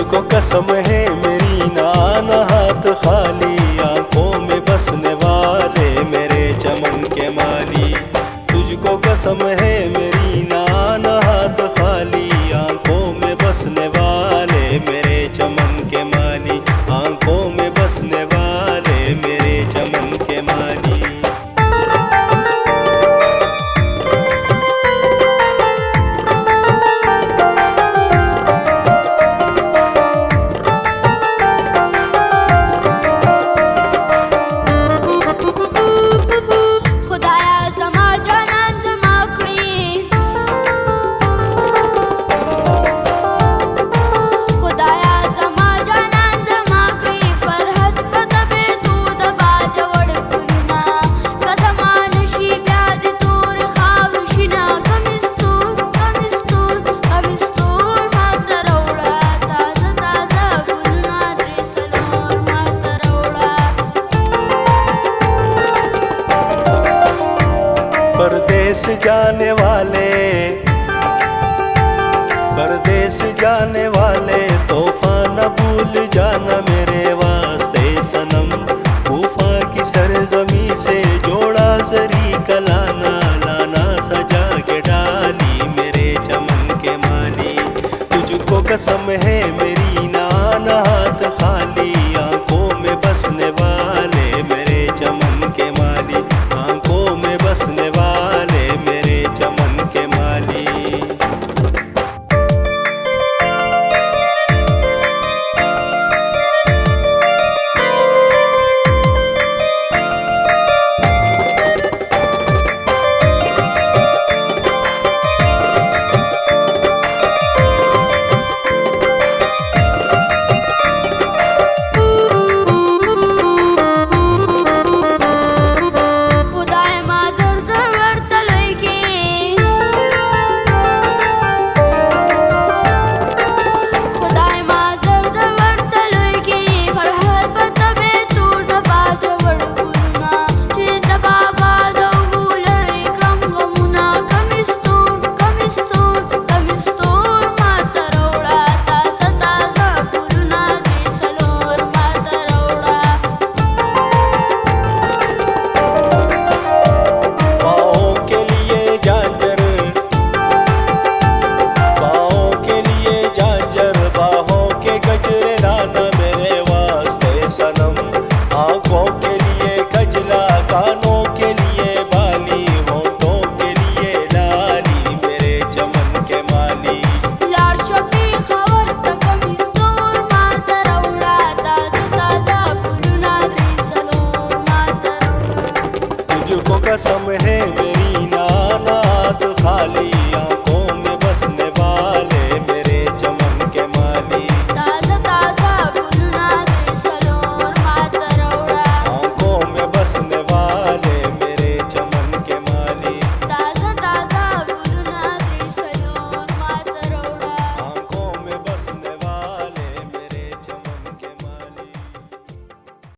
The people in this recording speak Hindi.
तुझको कसम है मेरी नाना हाथ खाली, आंखों में बसने वाले मेरे चमन के माली। तुझको कसम है मेरी नाना हाथ खाली, आंखों में बसने वाले मेरे चमन के माली, आंखों में बसने वाले मेरे चमन के माली। परदेस जाने वाले, परदेस जाने वाले, तोहफा न भूल जाना मेरे वास्ते सनम। वफा की सरजमी से जोड़ा जरी कलाना, लाना सजा के डाली मेरे चमन के माली। तुझको कसम है मेरी